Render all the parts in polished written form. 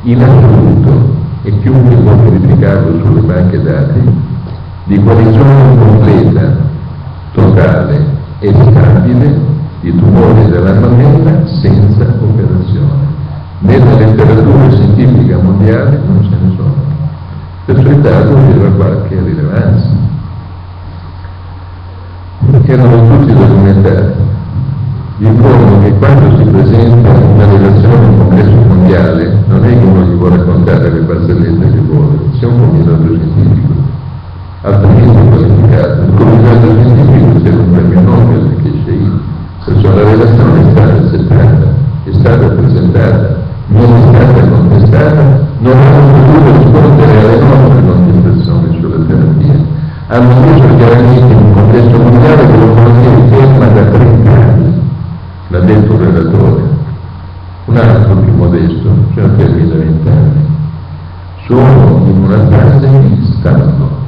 in assoluto, e chiunque può verificarlo sulle banche dati, di guarigione completa, totale e stabile di tumori della mammella senza operazione. Nella letteratura scientifica mondiale non ce ne sono. Questo il dato aveva qualche rilevanza. Erano tutti documentati. Vi informo che quando si presenta una relazione in congresso mondiale non è che uno gli vuole raccontare le barzellette che vuole, c'è un comitato scientifico altamente qualificato. Il comitato scientifico c'era un premio Nobel che sceglie, perciò la relazione è stata accettata, è stata presentata, non è stata contestata, non hanno potuto rispondere alle nostre contestazioni sulla terapia. Hanno messo chiaramente in un congresso mondiale che lo contiene ferma da 30 anni, l'ha detto il relatore. Un altro più modesto, cioè fermi da 20 anni. Sono in una fase di stallo.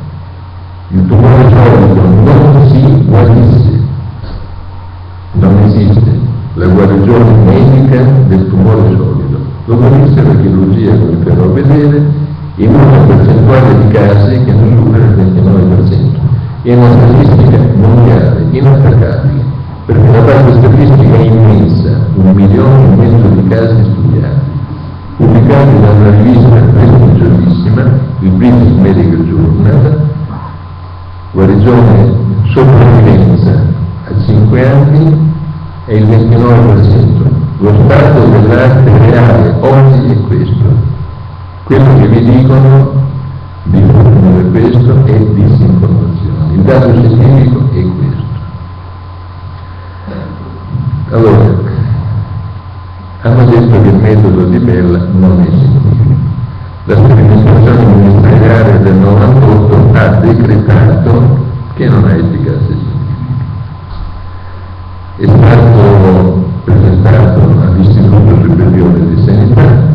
Il tumore solido non si guarisce, non esiste la guarigione medica del tumore solido. Lo guarisce la chirurgia, come però vedere, in una percentuale di casi che non supera il 29%. È una statistica mondiale inattaccabile, perché la parte statistica è immensa, 1,5 milioni di casi studiati, pubblicati da una rivista prestigiosissima, il British Medical Journal. Guarigione sopravvivenza a 5 anni è il 29%. Lo stato dell'arte reale oggi è questo. Quello che vi dicono di formulare questo è disinformazione. Il dato scientifico è questo. Allora, hanno detto che il metodo di Bell non è scientifico. La sperimentazione ministeriale del 98 ha decretato che non ha efficacia scientifica. È stato presentato all'Istituto Superiore di Sanità.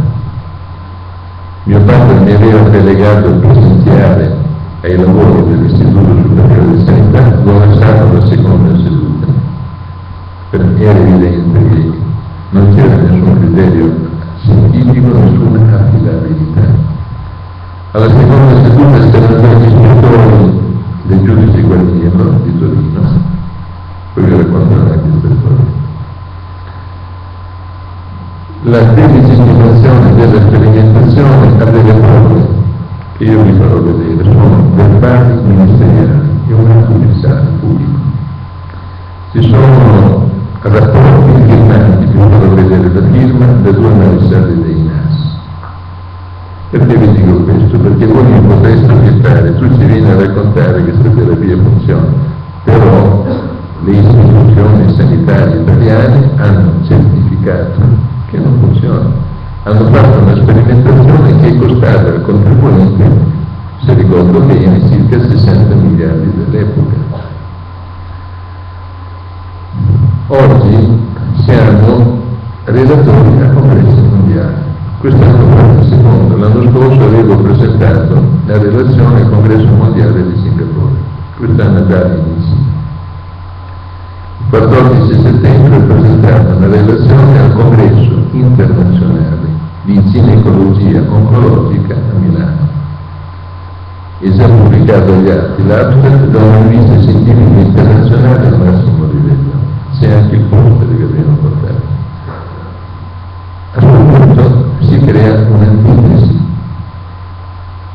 Mio padre mi aveva delegato presenziale ai lavori dell'Istituto Superiore di Sanità, l'ho lasciato la seconda seduta, perché era evidente che non c'era nessun criterio scientifico, nessuna affidabilità. Alla seconda seduta c'erano stati gli ispettori del giudice Guarniero di Torino, poi vi racconterò anche questa storia. La delegittimazione della sperimentazione ha delle prove che io vi farò vedere, sono verbali ministeriali e un atto ufficiale pubblico. Ci sono rapporti firmati, vi farò vedere la firma, da 2 marescialli dei NAS. Perché vi dico questo? Perché voi mi potreste aspettare, tu ci vieni a raccontare che questa terapia funziona, però le istituzioni sanitarie italiane hanno certificato che non funziona. Hanno fatto una sperimentazione che è costata al contribuente, se ricordo bene, circa 60 miliardi dell'epoca. Oggi siamo relatori al congresso mondiale. Quest'anno fatto il secondo. L'anno scorso avevo presentato la relazione al congresso mondiale di Singapore. Quest'anno è già inizio. Il 14 settembre ho presentato una relazione al congresso internazionale di ginecologia oncologica a Milano. È già pubblicato agli atti l'abstract da una rivista scientifica internazionale al massimo livello. C'è anche il poster che abbiamo portato. A questo punto si crea un'antitesi.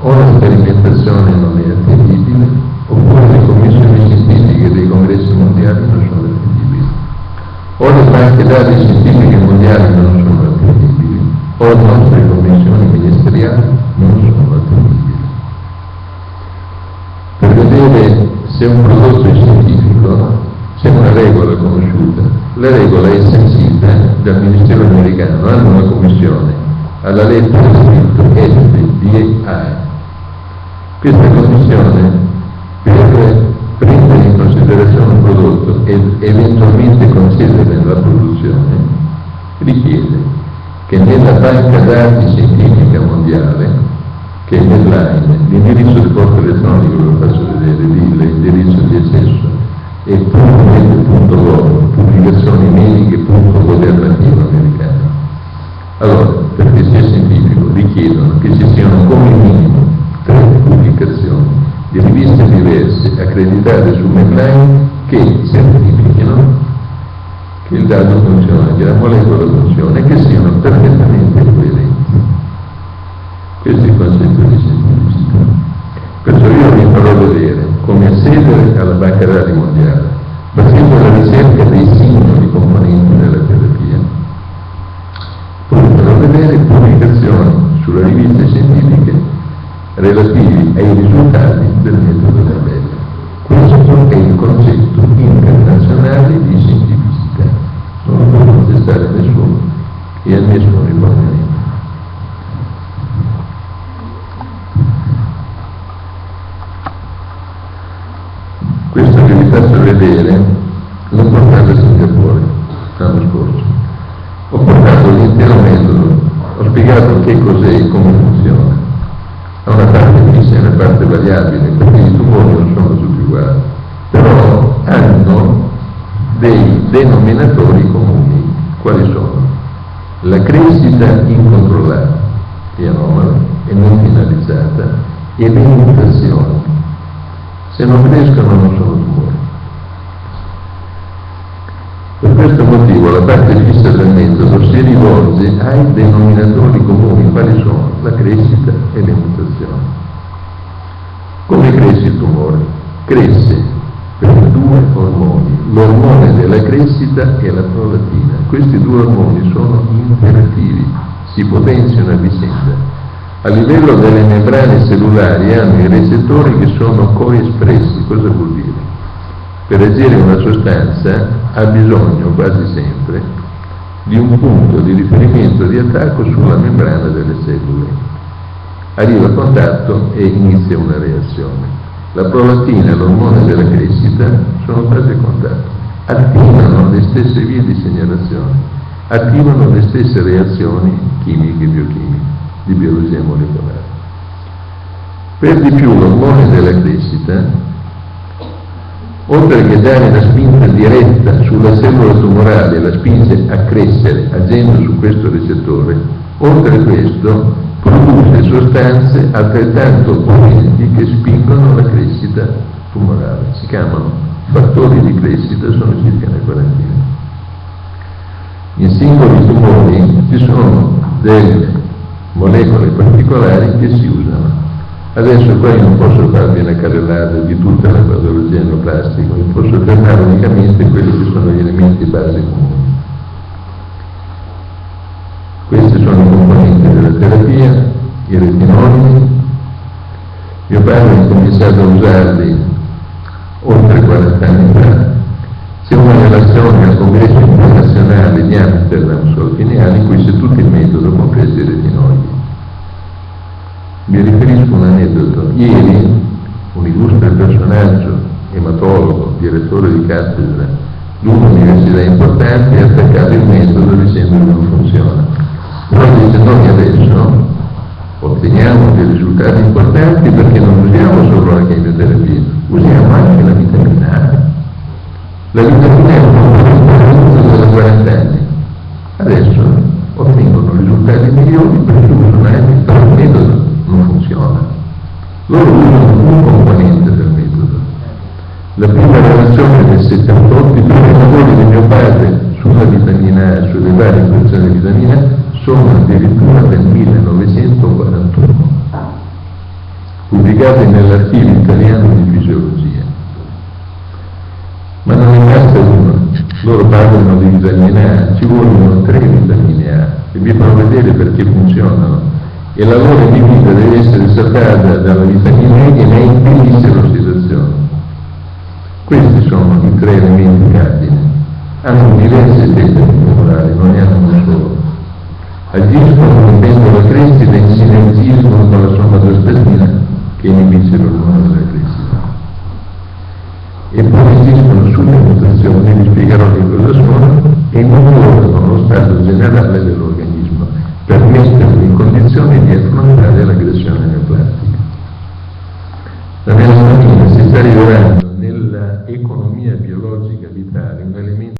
O la sperimentazione non è attendibile, oppure le commissioni scientifiche dei congressi mondiali non sono attendibili. O le banche dati scientifiche mondiali non sono attendibili, o le nostre commissioni ministeriali non sono attendibili. Per vedere se un prodotto è scientifico c'è una regola conosciuta. La regola è sancita dal Ministero americano, hanno una commissione, alla lettera scritto FDA. Questa commissione, per prendere in considerazione un prodotto ed eventualmente concedere la produzione, richiede che nella banca dati scientifica mondiale, che è nell'AINE, l'indirizzo del porto elettronico, ve lo faccio vedere lì, l'indirizzo di accesso è .med.gov, pubblicazioni mediche.governativa americana. Allora, perché sia scientifico, richiede accreditate sull'online che certifichino che il dato funziona, che la molecola funziona e che siano perfettamente coerenti. Questo è il concetto di scientificità. Perciò io vi farò vedere come accedere alla banca dati mondiale, facendo la ricerca dei singoli componenti della terapia. Poi vi farò vedere pubblicazioni sulle riviste scientifiche relativi ai risultati del metodo Tabella. Questo è il concetto internazionale di scientificità. Non può contestare nessuno e a nessuno riformamento. Questo che vi faccio vedere l'ho portato a Singapore l'anno scorso. Ho portato l'intero metodo, ho spiegato che cos'è e come funziona. Ha una parte fissa e una parte variabile, perché i tumori non sono tutti uguali, però hanno dei denominatori comuni. Quali sono? La crescita incontrollata e anomala e non finalizzata e le mutazioni. Se non crescono non sono tumori. Per questo motivo la parte fissa del metodo si rivolge ai denominatori comuni, quali sono la crescita e le mutazioni. Come cresce il tumore? Cresce per due ormoni, l'ormone della crescita e la prolaktina. Questi due ormoni sono interattivi, si potenziano a vicenda. A livello delle membrane cellulari hanno i recettori che sono coespressi. Cosa vuol dire? Per agire una sostanza ha bisogno quasi sempre di un punto di riferimento di attacco sulla membrana delle cellule. Arriva a contatto e inizia una reazione. La prolaktina e l'ormone della crescita sono quasi a contatto, attivano le stesse vie di segnalazione, attivano le stesse reazioni chimiche e biochimiche di biologia molecolare. Per di più l'ormone della crescita, oltre che dare una spinta diretta sulla cellula tumorale, la spinge a crescere agendo su questo recettore, oltre a questo produce sostanze altrettanto potenti che spingono la crescita tumorale. Si chiamano fattori di crescita, sono circa una quarantina. In singoli tumori ci sono delle molecole particolari che si usano. Adesso qua io non posso farvi una carrellata di tutta la patologia neoplastica, mi posso fermare unicamente quelli che sono gli elementi base comuni. Questi sono i componenti della terapia, i retinoli. Mio padre ha cominciato a usarli oltre 40 anni fa. C'è una relazione al congresso internazionale di Amsterdam sulla pineale in cui c'è tutto il metodo, compreso i retinoidi. Vi riferisco un aneddoto. Ieri un illustre personaggio, ematologo, direttore di cattedra di un'università importante, ha attaccato il metodo dicendo che non funziona. Però dice: noi adesso otteniamo dei risultati importanti perché non usiamo solo la chemioterapia, usiamo anche la vitamina A. La vitamina è un componente da 40 anni. Adesso ottengono risultati migliori perché usano anche il metodo non funziona. Loro usano un componente del metodo. La prima relazione del 78, i primi lavori di mio padre sulla vitamina A, sulle varie funzioni di vitamina A, sono addirittura del 1941, pubblicati nell'archivio italiano di fisiologia. Ma non ne basta uno, loro parlano di vitamina A, ci vogliono 3 vitamine A e vi farò vedere perché funzionano. E la loro vita deve essere salvata dalla vitamina E che ne impedisce l'ossidazione. Questi sono i 3 elementi cardine. Hanno diverse effetti tumorali, non ne hanno uno solo. Agiscono mettendo la crescita in sinergismo con la somatostatina che inibisce l'ormone della crescita. E poi agiscono sulle mutazioni, vi spiegherò che cosa sono, e migliorano lo stato generale dell'organismo per metterlo in condizione di affrontare l'aggressione neoplastica.